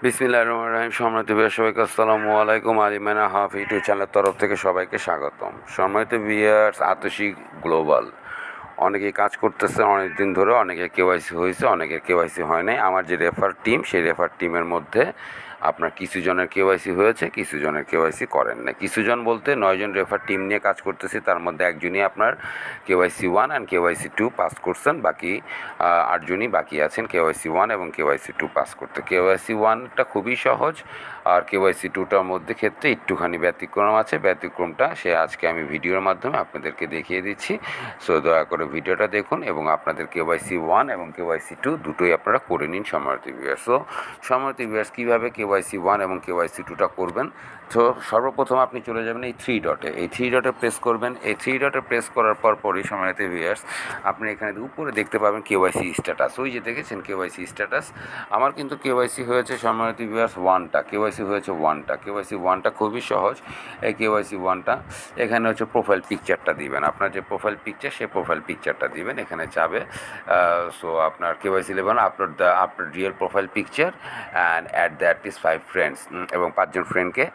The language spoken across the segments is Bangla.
বিসমিল্লাহির রহমানির রহিম। সম্মানিত ভিউয়ার সবাইকে আসসালামু আলাইকুম। আলিমানা হাফ ইউটিউব চ্যানেলের তরফ থেকে সবাইকে স্বাগতম। সম্মানিত ভিউয়ার্স, আতশী গ্লোবাল অনেকেই কাজ করতেছে অনেক দিন ধরে, অনেকের কেওয়াইসি হয়েছে, অনেকের কেওয়াইসি হয় নাই। আমার যে রেফার টিম, সেই রেফার টিমের মধ্যে আপনার কিছু জনের কেওয়াইসি হয়েছে, কিছু জনের কেওয়াইসি করেন না। কিছু জন বলতে 9 জন রেফার টিম নিয়ে কাজ করতেছি, তার মধ্যে একজনই আপনার কেওয়াইসি 1 অ্যান্ড কেওয়াইসি 2 পাস করছেন। বাকি 8 জনই বাকি আছেন কেওয়াইসি 1 এবং কেওয়াইসি 2 পাস করতে। কেওয়াইসি 1টা খুবই সহজ, আর কেওয়াইসি 2টার মধ্যে ক্ষেত্রে একটুখানি ব্যতিক্রম আছে। ব্যতিক্রমটা সে আজকে আমি ভিডিওর মাধ্যমে আপনাদেরকে দেখিয়ে দিচ্ছি। সো দয়া করে ভিডিওটা দেখুন এবং আপনাদের কেওয়াইসি 1 এবং কেওয়াইসি 2 দুটোই আপনারা করে নিন সম্মানিত ভিউয়ার্স। সো সম্মানিত ভিউয়ার্স, কীভাবে কেওয়াইসি 1 এবং কেওয়াইসি 2টা করবেন? তো সর্বপ্রথম আপনি চলে যাবেন এই 3 ডটে, এই 3 ডটে প্রেস করবেন। এই 3 ডটে প্রেস করার পরই সম্মানিত ভিউয়ার্স, আপনি এখানে উপরে দেখতে পাবেন কেওয়াইসি স্ট্যাটাস। ওই যে দেখেছেন কেওয়াইসি স্ট্যাটাস। আমার কিন্তু কেওয়াইসি হয়েছে সম্মানিত ভিউয়ার্স 1টা, কেওয়াইসি হয়েছে 1টা। কেওয়াইসি 1টা খুবই সহজ। এই কেওয়াইসি 1টা এখানে হচ্ছে প্রোফাইল পিকচারটা দিবেন। আপনার যে প্রোফাইল পিকচার, সেই প্রোফাইল পিকচারটা দিবেন। এখানে চাবে সো আপনার কেওয়াইসি লেবেন upload real profile picture and add the at least 5 friends, এবং 5 জন ফ্রেন্ডকে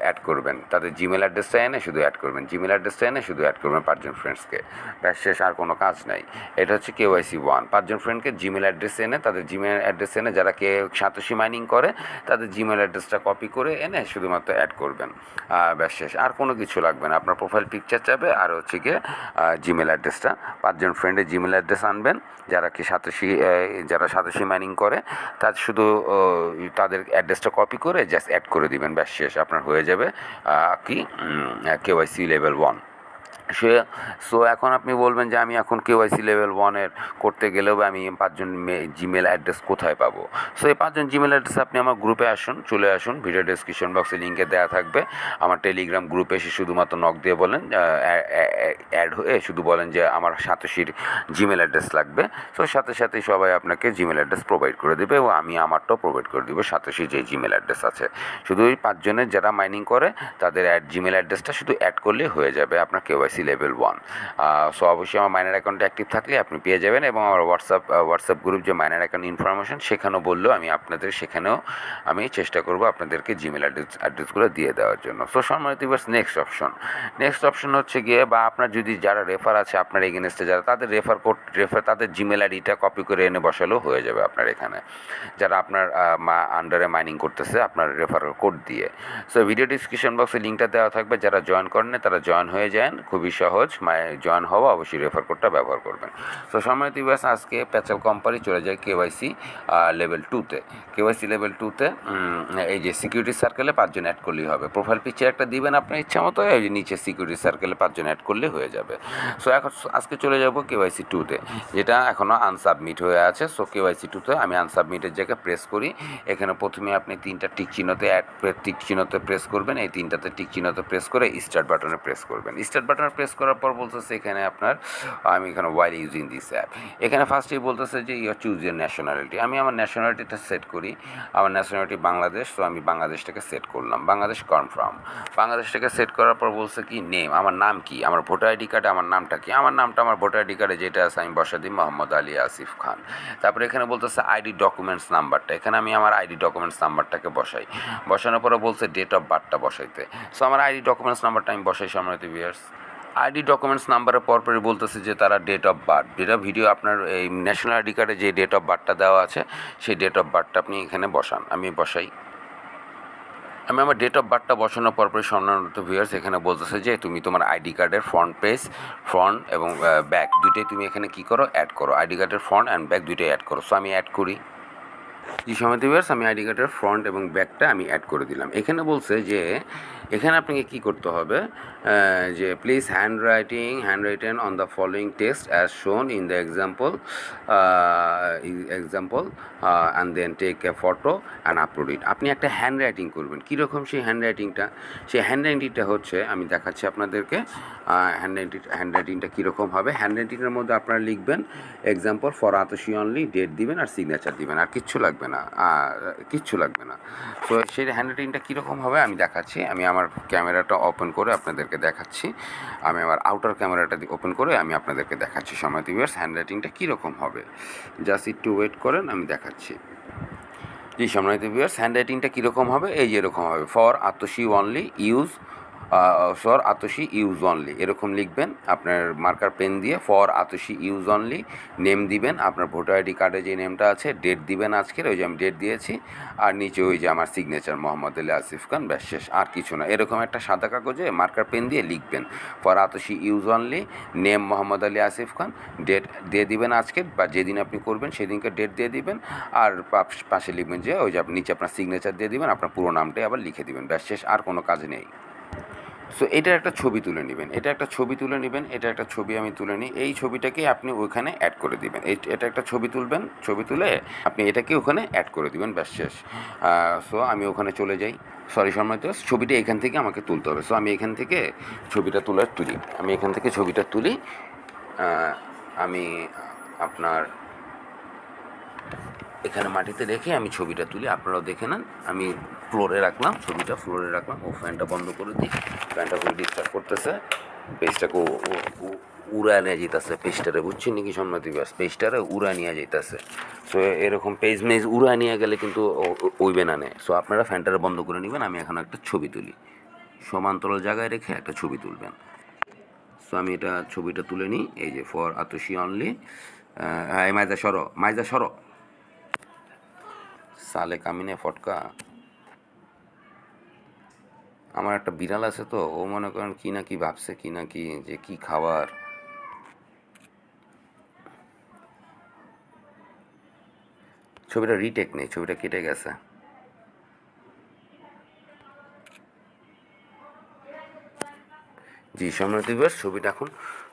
অ্যাড করবেন। তাদের জিমেল অ্যাড্রেসটা এনে শুধু অ্যাড করবেন, জিমেল অ্যাড্রেসটা এনে শুধু অ্যাড করবেন 5 জন ফ্রেন্ডসকে। ব্যাস, শেষ, আর কোনো কাজ নাই। এটা হচ্ছে কেওয়াইসি 1। 5 জন ফ্রেন্ডকে জিমেল অ্যাড্রেস এনে, তাদের জিমেল অ্যাড্রেস এনে, যারা সাতোশি মাইনিং করে তাদের জিমেল অ্যাড্রেসটা কপি করে এনে শুধুমাত্র অ্যাড করবেন। ব্যাস, শেষ, আর কোনো কিছু লাগবে না। আপনার প্রোফাইল পিকচার চাবে আর হচ্ছে গিয়ে জিমেল অ্যাড্রেসটা, 5 জন ফ্রেন্ডের জিমেল অ্যাড্রেস আনবেন যারা সাতোশি মাইনিং করে, তার শুধু তাদের অ্যাড্রেসটা কপি করে জাস্ট অ্যাড করে দিবেন। ব্যাস, শেষ, আপনার হয়ে যাবে কেওয়াইসি লেভেল 1। সো এখন আপনি বলবেন যে আমি এখন কেওয়াইসি লেভেল 1-এর করতে গেলেও আমি 5 জন জিমেল অ্যাড্রেস কোথায় পাবো? সো এই 5 জন জিমেল অ্যাড্রেস আপনি আমার গ্রুপে চলে আসুন। ভিডিও ডেসক্রিপশন বক্সে লিঙ্কে দেওয়া থাকবে। আমার টেলিগ্রাম গ্রুপে এসে শুধুমাত্র নক দিয়ে বলেন, অ্যাড হয়ে শুধু বলেন যে আমার সাতোশির জিমেল অ্যাড্রেস লাগবে। সো সাথে সাথেই সবাই আপনাকে জিমেল অ্যাড্রেস প্রোভাইড করে দেবে এবং আমি আমারটাও প্রোভাইড করে দেবো। সাতোশির যে জিমেল অ্যাড্রেস আছে, শুধু ওই 5 জনের যারা মাইনিং করে তাদের জিমেল অ্যাড্রেসটা শুধু অ্যাড করলেই হয়ে যাবে আপনার কেওয়াইসি লেভেল 1। সো অবশ্যই আমার মাইনার অ্যাকাউন্টে অ্যাক্টিভ থাকলে আপনি পেয়ে যাবেন, এবং আমার হোয়াটসঅ্যাপ গ্রুপ যে মাইনার অ্যাকাউন্ট ইনফরমেশন, সেখানেও বললেও সেখানেও আমি চেষ্টা করব আপনাদেরকে জিমেল অ্যাড্রেসগুলো দিয়ে দেওয়ার জন্য। সো সম্মানিত ভিউয়ার্স, নেক্সট অপশন হচ্ছে গিয়ে, বা আপনার যদি যারা রেফার আছে আপনার এগেনস্টে, যারা তাদের তাদের জিমেল আইডিটা কপি করে এনে বসালেও হয়ে যাবে আপনার এখানে, যারা আপনার আন্ডারে মাইনিং করতেছে আপনার রেফারেল কোড দিয়ে। সো ভিডিও ডিসক্রিপশন বক্সে লিঙ্কটা দেওয়া থাকবে। যারা জয়েন করেন তারা জয়েন হয়ে যান, খুবই সহজ। জয়েন হওয়া অবশ্যই রেফার কোডটা ব্যবহার করবেন। সো সম্মানিত ভিউয়ার্স, আজকে প্যাচাল কোম্পানি চলে যায় কেওয়াইসি লেভেল 2-তে। কেওয়াইসি লেভেল 2-তে এই যে সিকিউরিটি সার্কেলে 5 জন অ্যাড করলেই হবে। প্রোফাইল পিকচার একটা দিবেন আপনার ইচ্ছা মতো, এই যে নিচে সিকিউরিটি সার্কেলে 5 জন অ্যাড করলে হয়ে যাবে। সো এখন আজকে চলে যাব কেওয়াইসি 2-তে, যেটা এখনও আনসাবমিট হয়ে আছে। সো কেওয়াইসি 2-তে আমি আনসাবমিটের জায়গায় প্রেস করি। এখানে প্রথমে আপনি 3টা টিক চিহ্নতে প্রেস করবেন। এই 3টাতে টিক চিহ্নতে প্রেস করে স্টার্ট বাটনে প্রেস করবেন। স্টার্ট বাটনে প্রেস করার পর বলতেছে এখানে আমি এখানে ওয়াইল ইউজিং দিস অ্যাপ, এখানে ফার্স্টেই বলতেছে যে ইউ চুজ ইয়ার ন্যাশনালিটি। আমি আমার ন্যাশনালিটিটা সেট করি। আমার ন্যাশনালিটি বাংলাদেশ, তো আমি বাংলাদেশটাকে সেট করলাম, বাংলাদেশ কনফার্ম। বাংলাদেশটাকে সেট করার পর বলছে কি নেম, আমার নাম কি, আমার ভোটার আইডি কার্ডে আমার নামটা কি, আমার নামটা আমার ভোটার আইডি কার্ডে যেটা আছে আমি বসা দিই মোহাম্মদ আলী আসিফ খান। তারপরে এখানে বলতেছে আইডি ডকুমেন্টস নাম্বারটা, এখানে আমি আমার আইডি ডকুমেন্টস নাম্বারটাকে বসাই। বসানোর পরে বলছে ডেট অফ বার্থটা বসাইতে। সো আমার আইডি ডকুমেন্টস নাম্বারটা আমি বসাই সম্মানিত ভিউয়ার্স। আইডি ডকুমেন্টস নাম্বারের পরপরই বলতেছে যে তারা ডেট অফ বার্থ, যেটা ভিডিও আপনার এই ন্যাশনাল আইডি কার্ডে যে ডেট অফ বার্থটা দেওয়া আছে সেই ডেট অফ বার্থটা আপনি এখানে বসান। আমি বসাই। আমি আমার ডেট অফ বার্থটা বসানোর পরপরই সম্মানিত ভিউয়ার্স এখানে বলতেছে যে তুমি তোমার আইডি কার্ডের ফ্রন্ট এবং ব্যাক দুইটাই তুমি এখানে কী করো, অ্যাড করো। আইডি কার্ডের ফ্রন্ট অ্যান্ড ব্যাক দুইটাই অ্যাড করো। সো আমি অ্যাড করি। জি সম্মানিত ভিউয়ার্স, আমি আইডি কার্ডের ফ্রন্ট এবং ব্যাকটা আমি অ্যাড করে দিলাম। এখানে বলছে যে এখানে আপনাকে কী করতে হবে, যে please hand written on the following text as shown in the example and then take a photo and upload it. আপনি একটা হ্যান্ড রাইটিং করবেন। কীরকম সেই হ্যান্ড রাইটিংটা হচ্ছে আমি দেখাচ্ছি আপনাদেরকে। হ্যান্ড রাইটিংটা কীরকম হবে, হ্যান্ড রাইটিংয়ের মধ্যে আপনারা লিখবেন এক্সাম্পল ফর আতশী অনলি, ডেট দিবেন আর সিগনেচার দিবেন, আর কিচ্ছু লাগবে না। তো সেই হ্যান্ড রাইটিংটা কীরকম হবে আমি দেখাচ্ছি। আমি আমার ক্যামেরাটা ওপেন করে আপনাদেরকে দেখাচ্ছি। আমি আমার আউটার ক্যামেরাটা ওপেন করে আমি আপনাদেরকে দেখাচ্ছি সম্মানিত ভিউয়ার্স হ্যান্ড রাইটিংটা কীরকম হবে। জাস্ট একটু ওয়েট করেন, আমি দেখাচ্ছি। জি সম্মানিত ভিউয়ার্স, হ্যান্ড রাইটিংটা কীরকম হবে? এই যে এরকম হবে, for Atoshi only use, for Atoshi use only এরকম লিখবেন আপনার মার্কার পেন দিয়ে। For Atoshi use only, name দিবেন আপনার ভোটার আইডি কার্ডে যে নেমটা আছে, ডেট দিবেন আজকের, ওই যে আমি ডেট দিয়েছি, আর নিচে ওই যে আমার সিগনেচার মোহাম্মদ আলী আসিফ খান, ব্যাস শেষ, আর কিছু না। এরকম একটা সাদা কাগজে মার্কার পেন দিয়ে লিখবেন for Atoshi use only, name Mohammad Ali Asif Khan, date দিয়ে দিবেন আজকের, বা যেদিন আপনি করবেন সেদিনকে ডেট দিয়ে দিবেন, আর পাশে লিখবেন যে ওই যে আপনি নিচে আপনার সিগনেচার দিয়ে দিবেন, আপনার পুরো নামটাই আবার লিখে দিবেন, ব্যাস শেষ, আর কোনো কাজ নেই। সো এটার একটা ছবি তুলে নেবেন, এটা একটা ছবি তুলে নেবেন, এটা একটা ছবি আমি তুলে নিই, এই ছবিটাকে আপনি ওইখানে অ্যাড করে দিবেন, এটা একটা ছবি তুলবেন, ছবি তুলে আপনি এটাকে ওখানে অ্যাড করে দিবেন, ব্যাস শেষ। সো আমি ওখানে চলে যাই, সরি সম্মানিত, ছবিটা এখান থেকে আমাকে তুলতে হবে। সো আমি এখান থেকে ছবিটা তুলি, আমি এখান থেকে ছবিটা তুলি। আমি আপনার এখানে মাটিতে রেখে আমি ছবিটা তুলি, আপনারাও দেখে নেন। আমি ফ্লোরে রাখলাম, ছবিটা ফ্লোরে রাখলাম। ও ফ্যানটা বন্ধ করে দিই, ফ্যানটা খুব ডিস্টার্ব করতেছে, পেজটাকে উড়া নিয়ে যেতেছে, পেজটারে বুঝছি নাকি সম্মতি ব্যাস, পেজটারে উড়া নিয়ে যেতেছে। সো এরকম পেজ মেজ উড়া নিয়ে গেলে কিন্তু ওইবে না নেয়। সো আপনারা ফ্যানটারে বন্ধ করে নেবেন, আমি এখন একটা ছবি তুলি, সমান্তরাল জায়গায় রেখে একটা ছবি তুলবেন। সো আমি এটা ছবিটা তুলে নিই, এই যে ফর আতসী অনলি, হ্যাঁ মাইজা সরো সালে কামিনে ফটকা। আমার একটা বিড়াল আছে, তো ও মনে করেন কি না কি ভাবছে, কি না কি যে কি খাবার। ছবিটা রিটেক নেই, ছবিটা কেটে গেছে। জি সম্মানিত ভিউয়ার্স, ছবিটা এখন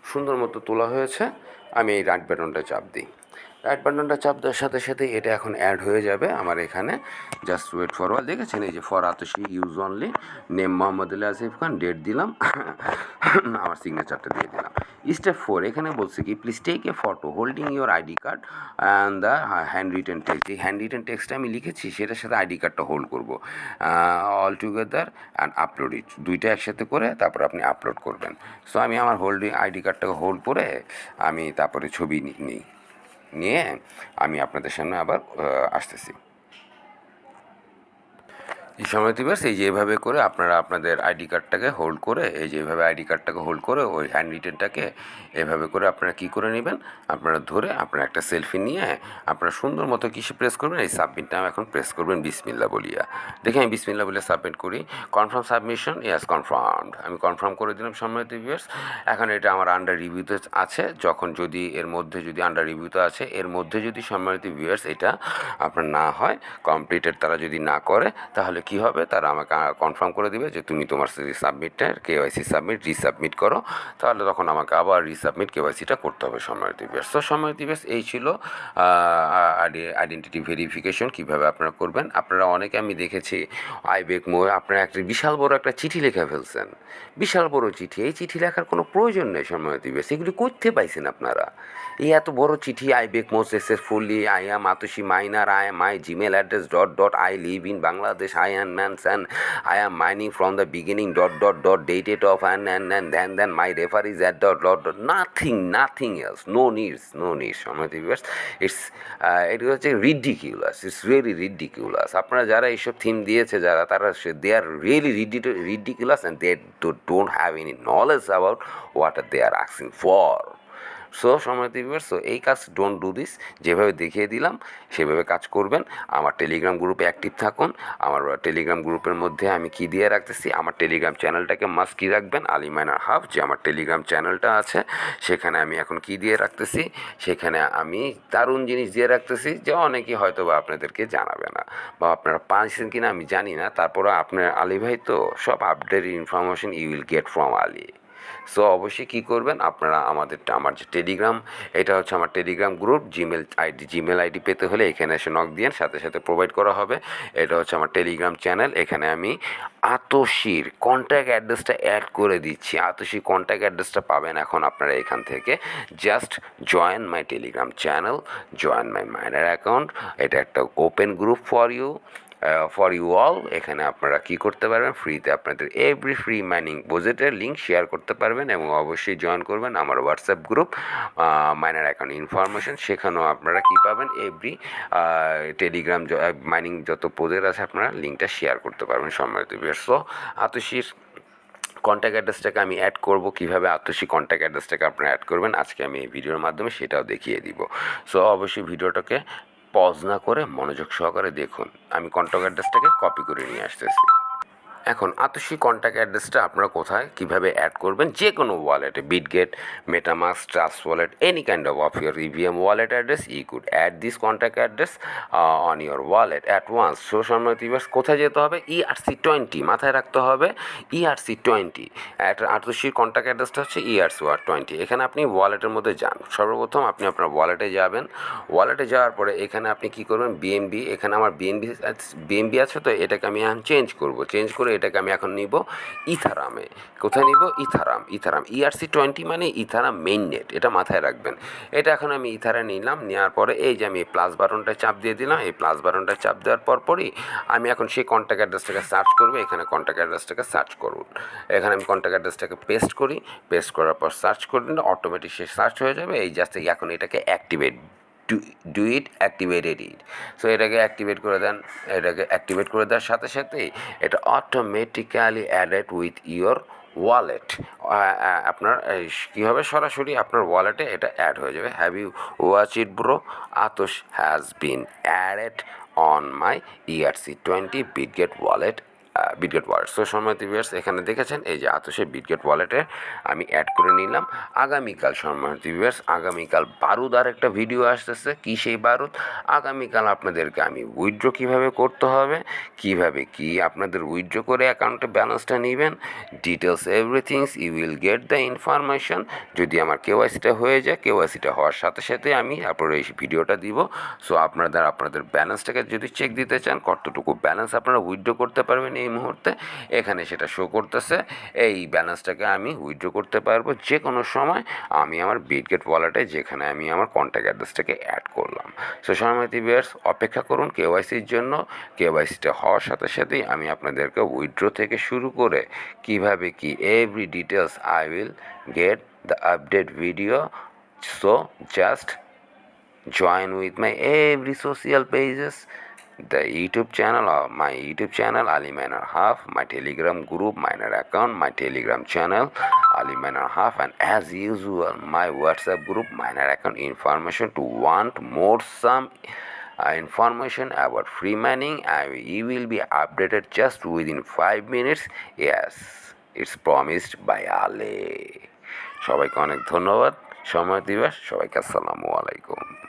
সুন্দর মতো তোলা হয়েছে। আমি এই রাইট বাটনটা চাপ দিই, রাইট বাটনটা চাপ দেওয়ার সাথে সাথে এটা এখন অ্যাড হয়ে যাবে আমার এখানে। জাস্ট ওয়েট ফর ওয়াল, দেখেছেন এই যে for Atoshi use only, name Mohammad Ali Asif Khan, date দিলাম, আমার সিগনেচারটা দিয়ে দিলাম। স্টেপ 4 এখানে বলছে কি, please take a photo holding your ID card and the hand written text. এই হ্যান্ড রিটেন টেক্সটটা আমি লিখেছি, সেটার সাথে আইডি কার্ডটা হোল্ড করবো all together and upload it, দুইটা একসাথে করে তারপর আপনি আপলোড করবেন। সো আমি আমার হোল্ডিং আইডি কার্ডটাকে হোল্ড করে আমি তারপরে ছবি নিয়ে আমি আপনাদের সামনে আবার আসতেছি। এই সময় দিবস, এই যে এভাবে করে আপনারা আপনাদের আইডি কার্ডটাকে হোল্ড করে, এই যে এভাবে আইডি কার্ডটাকে হোল্ড করে ওই হ্যান্ড রিটেনটাকে এভাবে করে আপনারা কী করে নেবেন, আপনারা ধরে আপনারা একটা সেলফি নিয়ে আপনারা সুন্দর মতো কিসে প্রেস করবেন, এই সাবমিটটা এখন প্রেস করবেন বিসমিল্লা বলিয়া। দেখে আমি বিসমিল্লা বলিয়া সাবমিট করি। কনফার্ম সাবমিশন, ইয়াস কনফার্মড, আমি কনফার্ম করে দিলাম সম্মানিত ভিউয়ার্স। এখন এটা আমার আন্ডার রিভিউতে আছে, যখন যদি এর মধ্যে যদি আন্ডার রিভিউতে আছে, এর মধ্যে যদি সম্মানিত ভিউয়ার্স এটা আপনার না হয় কমপ্লিটেড, তারা যদি না করে তাহলে কি হবে, তারা আমাকে কনফার্ম করে দিবে যে তুমি তোমার সাবমিটটা কেওয়াইসি সাবমিট রিসাবমিট করো, তাহলে তখন আমাকে আবার রিসাবমিট কেওয়াইসিটা করতে হবে সম্মানিত ভিউয়ার্স। তো সম্মানিত ভিউয়ার্স, এই ছিল আইডেন্টিটি ভেরিফিকেশন কীভাবে আপনারা করবেন। আপনারা অনেকে আমি দেখেছি আইবেক মোয়ে আপনারা একটা বিশাল বড় একটা চিঠি লিখে ফেলছেন, বিশাল বড় চিঠি, এই চিঠি লেখার কোনো প্রয়োজন নেই সম্মানিত ভিউয়ার্স, এগুলি করতে পাইছেন আপনারা। এই এত বড় চিঠি, আইবেক more successfully, I am Atoshi miner, I am my Gmail address dot dot, I live in Bangladesh, I am mans and I am mining from the beginning dot dot dot, dated of and then my refer is at dot dot dot, nothing else, no needs সম্মানিত ভিউয়ার্স। এটা হচ্ছে রিডিকিউলাস, ইটস রিয়েলি রিডিকিউলাস। আপনারা যারা এইসব থিম দিয়েছে যারা, তারা they are really ridiculous and they don't have any knowledge about what they are asking for. So সম্মানিত ভিউয়ার্স, সো এই কাজ ডোন্ট ডু দিস, যেভাবে দেখিয়ে দিলাম সেভাবে কাজ করবেন। আমার টেলিগ্রাম গ্রুপে অ্যাক্টিভ থাকুন। আমার টেলিগ্রাম গ্রুপের মধ্যে আমি কী দিয়ে রাখতেছি, আমার টেলিগ্রাম চ্যানেলটাকে মাস্ট কী রাখবেন, আলী মাইনার হাব, যে আমার টেলিগ্রাম চ্যানেলটা আছে সেখানে আমি এখন কী দিয়ে রাখতেছি, সেখানে আমি দারুণ জিনিস দিয়ে রাখতেছি, যে অনেকেই হয়তো বা আপনাদেরকে জানাবে না, বা আপনারা পাচ্ছেন কি না আমি জানি না, তারপরে আপনার আলী ভাই তো সব update information you will get from Ali. So অবশ্যই কী করবেন আপনারা, আমার যে টেলিগ্রাম, এটা হচ্ছে আমার টেলিগ্রাম গ্রুপ, জিমেল আইডি পেতে হলে এখানে এসে নক দিয়ে সাথে সাথে প্রোভাইড করা হবে। এটা হচ্ছে আমার টেলিগ্রাম চ্যানেল, এখানে আমি আতসীর কন্ট্যাক্ট অ্যাড্রেসটা অ্যাড করে দিচ্ছি। আতসীর কন্ট্যাক্ট অ্যাড্রেসটা পাবেন এখন আপনারা এখান থেকে, just join my Telegram channel, join my miner account, এটা একটা open group for you, for you all. এখানে আপনারা কী করতে পারবেন, ফ্রিতে আপনাদের এভরি ফ্রি মাইনিং প্রজেক্টের লিঙ্ক শেয়ার করতে পারবেন এবং অবশ্যই জয়েন করবেন আমার WhatsApp group miner account information. সেখানেও আপনারা কী পাবেন, এভরি টেলিগ্রাম মাইনিং যত প্রজেক্ট আছে আপনারা লিঙ্কটা শেয়ার করতে পারবেন সম্মানিত ভিউয়ার্স। সো আতশীর কন্ট্যাক্ট অ্যাড্রেসটাকে আমি অ্যাড করব, কীভাবে আতশী কন্ট্যাক্ট অ্যাড্রেসটাকে আপনারা অ্যাড করবেন আজকে আমি এই ভিডিওর মাধ্যমে সেটাও দেখিয়ে দিব। সো অবশ্যই ভিডিওটাকে পজ না করে মনোযোগ সহকারে দেখুন। আমি কন্ট্যাক্ট অ্যাড্রেসটাকে কপি করে নিয়ে আসতেছি। এখন আতশী কন্ট্যাক্ট অ্যাড্রেসটা আপনারা কোথায় কীভাবে অ্যাড করবেন, যে কোনো ওয়ালেটে, Bitget, MetaMask, trust wallet, any kind of your EVM wallet address, you could add this contact address on your wallet at once. সো সম্মানিত ভিউয়ার্স, কোথায় যেতে হবে, ERC20 মাথায় রাখতে হবে, ERC20। আতশীর কন্ট্যাক্ট অ্যাড্রেসটা হচ্ছে ERC20। এখানে আপনি ওয়ালেটের মধ্যে যান, সর্বপ্রথম আপনি আপনার ওয়ালেটে যাবেন। ওয়ালেটে যাওয়ার পরে এখানে আপনি কী করবেন, বিএনবি, এখানে আমার বিএনবি আছে, তো এটাকে আমি এখন চেঞ্জ করব। চেঞ্জ করে এটাকে আমি এখন নিব ইথারামে। কোথায় নিব, ইথারাম। ERC20 মানে ইথারাম মেইন নেট, এটা মাথায় রাখবেন। এটা এখন আমি ইথারা নিলাম, নেওয়ার পরে এই যে আমি এই প্লাস বাটনটা চাপ দিয়ে দিলাম। এই প্লাস বাটনটা চাপ দেওয়ার পরই আমি এখন সেই কন্ট্যাক্ট অ্যাড্রেসটাকে সার্চ করব। এখানে কন্ট্যাক্ট অ্যাড্রেসটাকে সার্চ করুন। এখানে আমি কন্ট্যাক্ট অ্যাড্রেসটাকে পেস্ট করি। পেস্ট করার পর সার্চ করে দিলে অটোমেটিক সে সার্চ হয়ে যাবে। এই জাস্ট এখন এটাকে activate do it activated it. So এটাকে অ্যাক্টিভেট করে দেন। এটাকে অ্যাক্টিভেট করে দেওয়ার সাথে সাথেই এটা automatically added with your wallet. আপনার কী হবে, সরাসরি আপনার ওয়ালেটে এটা অ্যাড হয়ে যাবে। Have you watch it bro, Atosh has been added on my ERC20 Bitget wallet. Bitget wallet. So সম্মানিত ভিউয়ার্স, এখানে দেখেছেন এই যে আতশের বিটগেট ওয়ালেটে আমি অ্যাড করে নিলাম। আগামীকাল সম্মানিত ভিউয়ার্স, আগামীকাল বারুদ আর একটা ভিডিও আসতেছে। কী সেই বারুদ, আগামীকাল আপনাদেরকে আমি উইথড্র কীভাবে করতে হবে, কীভাবে কি আপনাদের উইথড্র করে অ্যাকাউন্টে ব্যালেন্সটা নেবেন, details everythings you will get the information. যদি আমার কেওয়াইসিটা হয়ে যায়, কেওয়াইসিটা হওয়ার সাথে সাথে আমি আপনার এই ভিডিওটা দিব। সো আপনাদের ব্যালেন্সটাকে যদি চেক দিতে চান, কতটুকু ব্যালেন্স আপনারা উইথড্র করতে পারবেন এই মুহূর্তে, এখানে সেটা শো করতেছে। এই ব্যালেন্সটাকে আমি উইথড্র করতে পারবো যে কোনো সময় আমি আমার বিটগেট ওয়ালেটে, যেখানে আমি আমার কন্ট্যাক্ট অ্যাড্রেসটাকে অ্যাড করলাম। সো সম্মানিত ভিউয়ার্স, অপেক্ষা করুন কেওয়াইসির জন্য। কেওয়াইসিটা হওয়ার সাথে সাথেই আমি আপনাদেরকে উইথড্র থেকে শুরু করে কীভাবে কি every details I will get the update video. So just join with my every social pages, the YouTube channel or my YouTube channel Ali Miner Half, my Telegram group Miner account, my Telegram channel Ali Miner Half, and as usual my WhatsApp group Miner account information. To want more some information about free mining, you will be updated just within 5 minutes. Yes, it's promised by Ali. সবাইকে অনেক ধন্যবাদ সময় দিবস। সবাইকে আসসালামু আলাইকুম।